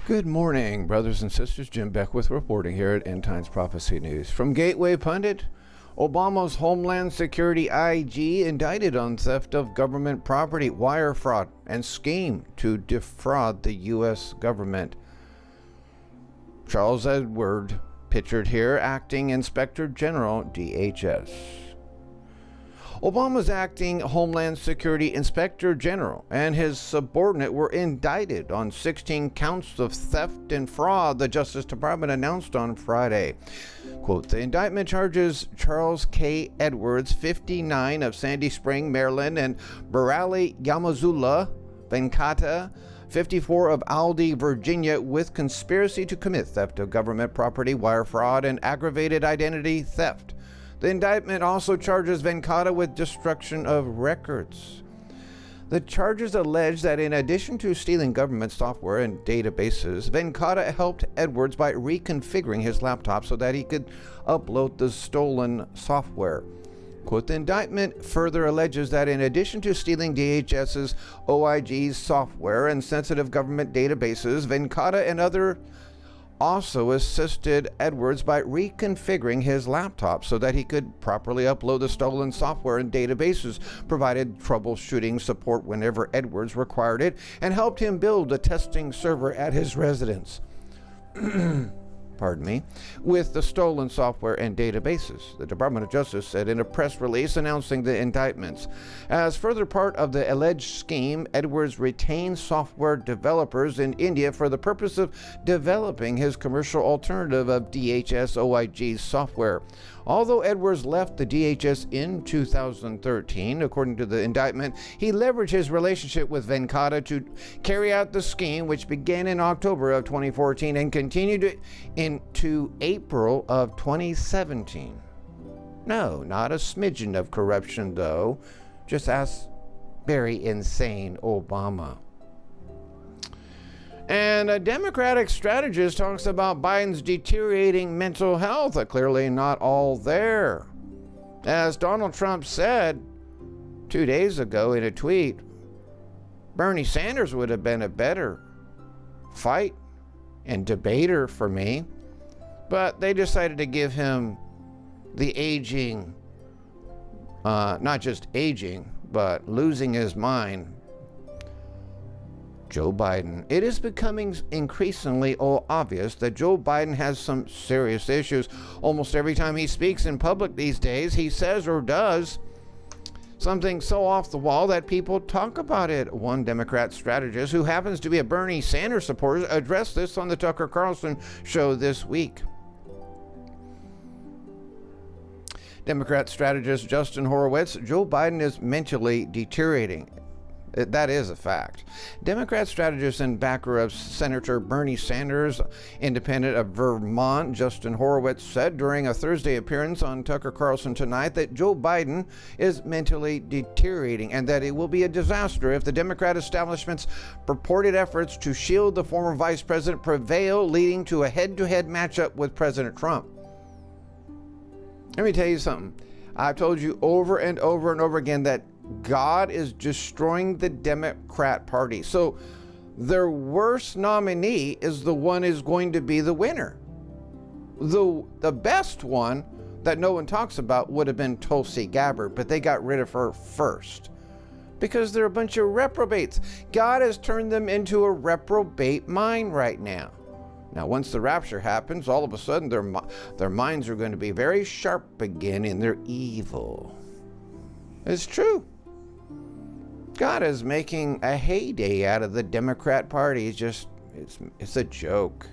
Good morning, brothers and sisters. Jim Beckwith reporting here at End Times Prophecy News. From Gateway Pundit, Obama's Homeland Security IG indicted on theft of government property, wire fraud, and scheme to defraud the U.S. government. Charles Edward, pictured here, acting Inspector General, DHS. Obama's acting Homeland Security Inspector General and his subordinate were indicted on 16 counts of theft and fraud, the Justice Department announced on Friday. Quote, the indictment charges Charles K. Edwards, 59, of Sandy Spring, Maryland, and Barali Yamazula Venkata, 54, of Aldi, Virginia, with conspiracy to commit theft of government property, wire fraud, and aggravated identity theft. The indictment also charges Venkata with destruction of records. The charges allege that in addition to stealing government software and databases, Venkata helped Edwards by reconfiguring his laptop so that he could upload the stolen software. Quote, the indictment further alleges that in addition to stealing DHS's OIG's software and sensitive government databases, Venkata and other also assisted Edwards by reconfiguring his laptop so that he could properly upload the stolen software and databases, provided troubleshooting support whenever Edwards required it, and helped him build a testing server at his residence. Pardon me, with the stolen software and databases, the Department of Justice said in a press release announcing the indictments. As further part of the alleged scheme, Edwards retained software developers in India for the purpose of developing his commercial alternative of DHS OIG's software. Although Edwards left the DHS in 2013, according to the indictment, he leveraged his relationship with Venkata to carry out the scheme, which began in October of 2014 and continued into April of 2017. No, not a smidgen of corruption, though. Just ask very insane Obama. And a Democratic strategist talks about Biden's deteriorating mental health. Clearly not all there. As Donald Trump said 2 days ago in a tweet, Bernie Sanders would have been a better fight and debater for me, but they decided to give him the aging, not just aging, but losing his mind, Joe Biden. It is becoming increasingly obvious that Joe Biden has some serious issues. Almost every time he speaks in public these days, he says or does something so off the wall that people talk about it. One Democrat strategist who happens to be a Bernie Sanders supporter addressed this on the Tucker Carlson show this week. Democrat strategist Justin Horowitz, Joe Biden is mentally deteriorating. That is a fact. Democrat strategist and backer of Senator Bernie Sanders, independent of Vermont, Justin Horowitz, said during a Thursday appearance on Tucker Carlson Tonight that Joe Biden is mentally deteriorating and that it will be a disaster if the Democrat establishment's purported efforts to shield the former vice president prevail, leading to a head-to-head matchup with President Trump. Let me tell you something. I've told you over and over and over again that God is destroying the Democrat Party. So their worst nominee is the one who's going to be the winner. The best one that no one talks about would have been Tulsi Gabbard, but they got rid of her first because they're a bunch of reprobates. God has turned them into a reprobate mind right now. Now, once the rapture happens, all of a sudden their minds are going to be very sharp again and they're evil. It's true. God is making a heyday out of the Democrat Party. It's a joke.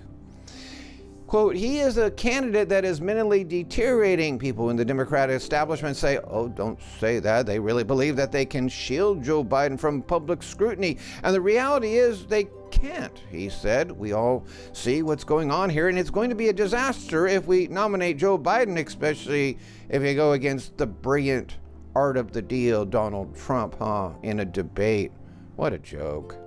Quote, he is a candidate that is mentally deteriorating. People in the Democratic establishment say, oh, don't say that. They really believe that they can shield Joe Biden from public scrutiny. And the reality is they can't, he said. We all see what's going on here, and it's going to be a disaster if we nominate Joe Biden, especially if you go against the brilliant art of the deal, Donald Trump, in a debate. What a joke.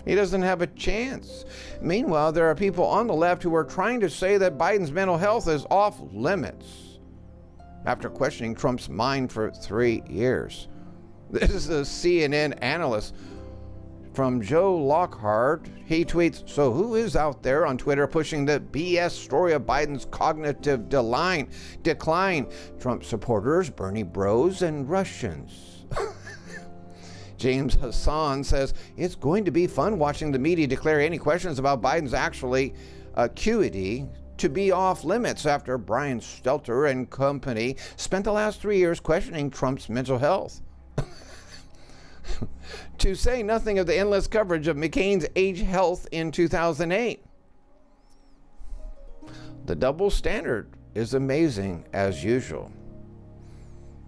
He doesn't have a chance. Meanwhile, there are people on the left who are trying to say that Biden's mental health is off limits after questioning Trump's mind for 3 years. This is a CNN analyst from Joe Lockhart. He tweets, "So who is out there on Twitter pushing the BS story of Biden's cognitive decline? Trump supporters, Bernie bros, and Russians." James Hassan says, "It's going to be fun watching the media declare any questions about Biden's actually acuity to be off limits after Brian Stelter and company spent the last 3 years questioning Trump's mental health." To say nothing of the endless coverage of McCain's age health in 2008. The double standard is amazing as usual.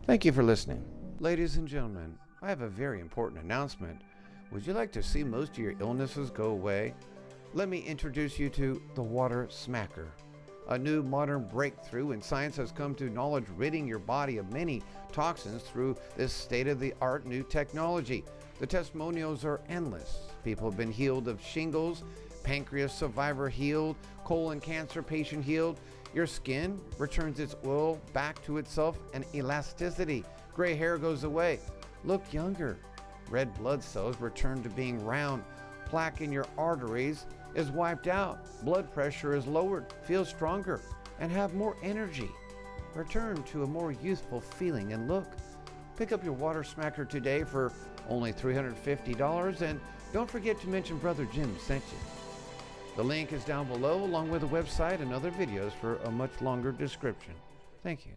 Thank you for listening. Ladies and gentlemen, I have a very important announcement. Would you like to see most of your illnesses go away? Let me introduce you to the Water Smacker. A new modern breakthrough in science has come to knowledge, ridding your body of many toxins through this state-of-the-art new technology. The testimonials are endless. People have been healed of shingles, pancreas survivor healed, colon cancer patient healed. Your skin returns its oil back to itself and elasticity. Gray hair goes away. Look younger. Red blood cells return to being round. Plaque in your arteries is wiped out. Blood pressure is lowered. Feel stronger and have more energy. Return to a more youthful feeling and look. Pick up your Water Smacker today for only $350, and don't forget to mention Brother Jim sent you. The link is down below along with the website and other videos for a much longer description. Thank you.